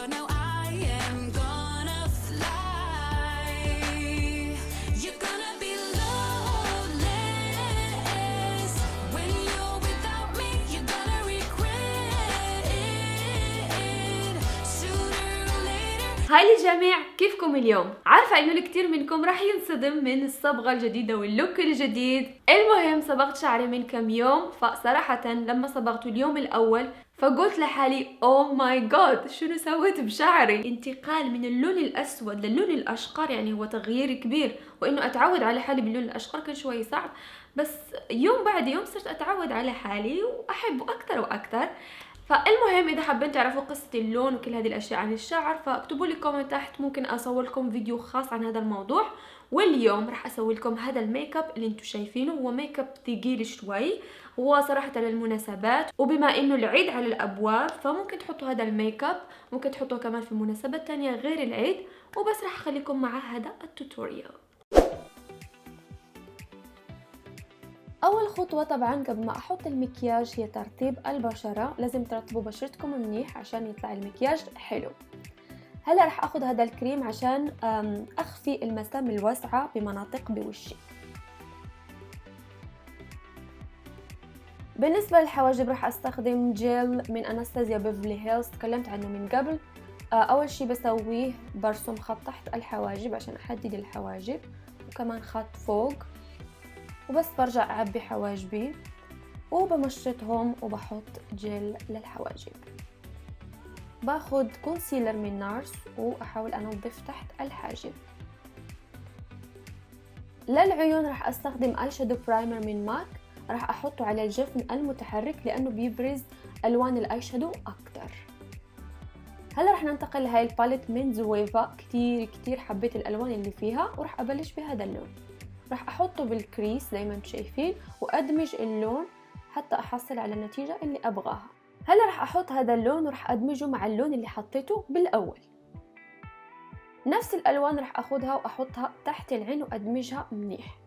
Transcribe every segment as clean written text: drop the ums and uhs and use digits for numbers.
now I am gonna fly. You're gonna be loveless when you're without me. You're gonna regret it sooner or later. هاي الجميع، كيفكم اليوم؟ عارفة انه الكثير منكم راح ينصدم من الصبغة الجديدة واللوك الجديد. المهم صبغت شعري من كم يوم، فصراحة لما صبغته اليوم الاول فقلت لحالي اوه ماي جاد شنو سويت بشعري. انتقال من اللون الاسود للون الاشقر يعني هو تغيير كبير، وانه اتعود على حالي باللون الاشقر كان شوي صعب، بس يوم بعد يوم صرت اتعود على حالي واحبه اكثر واكثر. فالمهم اذا حابين تعرفوا قصة اللون وكل هذه الاشياء عن الشعر فاكتبوا لي كومنت تحت، ممكن اصور لكم فيديو خاص عن هذا الموضوع. واليوم راح اسوي لكم هذا الميك اب اللي انتم شايفينه، هو ميك اب ثقيل شوي، هو صراحة للمناسبات، وبما انه العيد على الابواب فممكن تحطوا هذا الميك اب، ممكن تحطوه كمان في مناسبات تانية غير العيد. وبس راح اخليكم مع هذا التوتوريال. اول خطوه طبعا قبل ما احط المكياج هي ترطيب البشره. لازم ترطبوا بشرتكم منيح عشان يطلع المكياج حلو. هلا راح اخذ هذا الكريم عشان اخفي المسام الواسعه بمناطق بوشي. بالنسبه للحواجب راح استخدم جيل من اناستازيا بيفرلي هيلز، تكلمت عنه من قبل. اول شي بسويه برسم خط تحت الحواجب عشان احدد الحواجب، وكمان خط فوق، وبس برجع اعبي حواجبي وبمشطهم وبحط جل للحواجب. باخد كونسيلر من نارس واحاول انظف تحت الحاجب. للعيون راح استخدم اي شادو برايمر من ماك، راح احطه على الجفن المتحرك لانه بيبرز الوان الاي شادو اكتر. هلا راح ننتقل لهاي الباليت من زويفا، كتير حبيت الالوان اللي فيها، وراح ابلش بهذا اللون. راح احطه بالكريس زي ما انتم شايفين وادمج اللون حتى احصل على النتيجة اللي ابغاها. هلا راح احط هذا اللون وراح ادمجه مع اللون اللي حطيته بالاول. نفس الالوان راح اخذها واحطها تحت العين وادمجها منيح.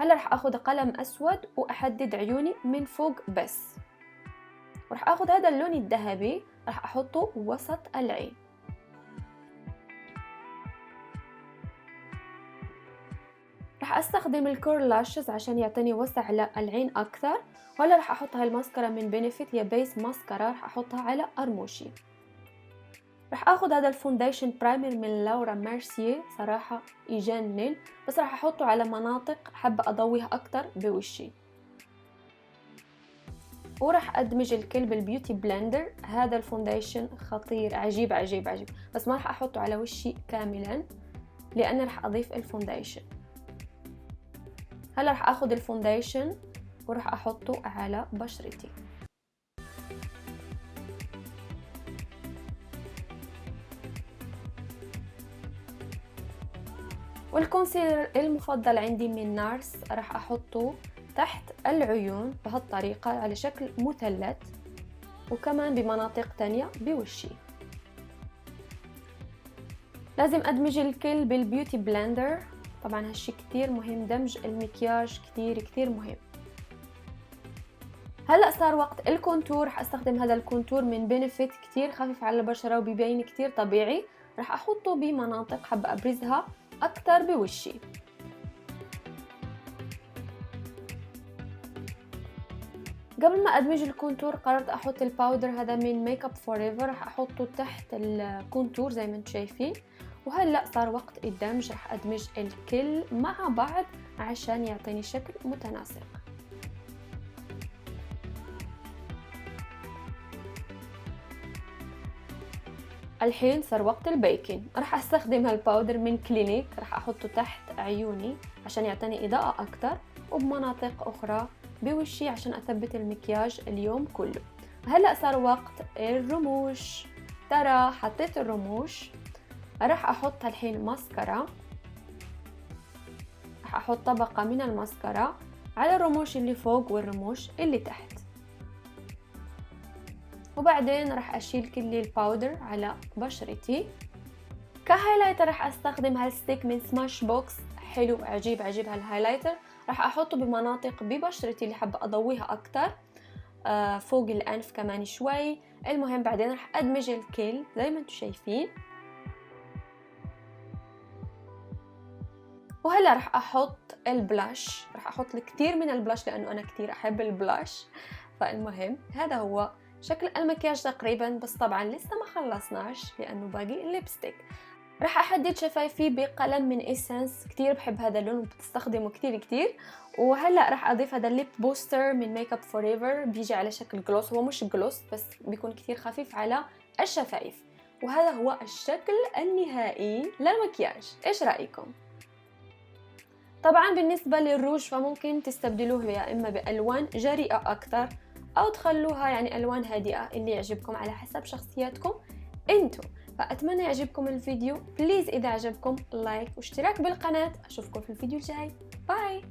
هلا راح اخذ قلم اسود واحدد عيوني من فوق بس، وراح اخذ هذا اللون الذهبي راح احطه وسط العين. راح استخدم الكور لاشز عشان يعطيني وسع على العين اكثر. وهلا راح احط هاي الماسكارا من بينيفيت، هي بيس ماسكارا، راح احطها على ارموشي. راح اخذ هذا الفونديشن برايمر من لورا ميرسيي، صراحة يجنن، بس راح احطه على مناطق حابة اضويها اكثر بوشي. وراح ادمج الكل بالبيوتي بلندر. هذا الفونديشن خطير، عجيب عجيب عجيب، بس ما راح احطه على وشي كاملا لان راح اضيف الفونديشن. هلا راح اخذ الفونديشن وراح احطه على بشرتي. والكونسيلر المفضل عندي من نارس راح احطه تحت العيون بهالطريقة على شكل مثلث، وكمان بمناطق تانية بوشي. لازم ادمج الكل بالبيوتي بلندر، طبعا هالشي كتير مهم، دمج المكياج كتير مهم. هلأ صار وقت الكونتور. رح استخدم هذا الكونتور من بينيفيت، كتير خفيف على البشرة وبيبين كتير طبيعي. رح احطه بمناطق حابة ابرزها اكتر بوشي. قبل ما ادمج الكونتور قررت احط الباودر هذا من ميك اب فور ايفر، رح احطه تحت الكونتور زي ما انتم شايفين. وهلأ صار وقت الدمج، رح ادمج الكل مع بعض عشان يعطيني شكل متناسق. الحين صار وقت البيكنج. راح استخدم هالباودر من كلينيك، راح احطه تحت عيوني عشان يعطيني اضاءة اكتر، وبمناطق اخرى بوشي عشان اثبت المكياج اليوم كله. هلأ صار وقت الرموش. ترى حطيت الرموش. راح احط الحين ماسكارا، راح احط طبقة من الماسكارا على الرموش اللي فوق والرموش اللي تحت، وبعدين راح اشيل كل الباودر على بشرتي. كهايلايتر راح استخدم هالستيك من سماش بوكس، حلو عجيب عجيب هالهايلايتر. راح احطه بمناطق ببشرتي اللي حابة اضويها اكتر، فوق الانف كمان شوي، المهم بعدين راح ادمج الكل زي ما انتم شايفين. وهلا راح احط البلاش، راح احط الكثير من البلاش لانه انا كثير احب البلاش. فالمهم هذا هو شكل المكياج تقريبا، بس طبعا لسه ما خلصناش لانه باقي الليبستيك. راح احدد شفايفي بقلم من إيسنس، كتير بحب هذا اللون وبستخدمه كتير. وهلا راح اضيف هذا الليب بوستر من ميك اب فور ايفر، بيجي على شكل جلوس، هو مش جلوس بس بيكون كتير خفيف على الشفايف. وهذا هو الشكل النهائي للمكياج. ايش رايكم؟ طبعا بالنسبه للروج فممكن تستبدلوه يا اما بالوان جريئه اكثر او تخلوها يعني الوان هادئه اللي يعجبكم على حسب شخصياتكم انتو. فأتمنى يعجبكم الفيديو، بليز إذا عجبكم لايك واشتراك بالقناة. أشوفكم في الفيديو الجاي، باي.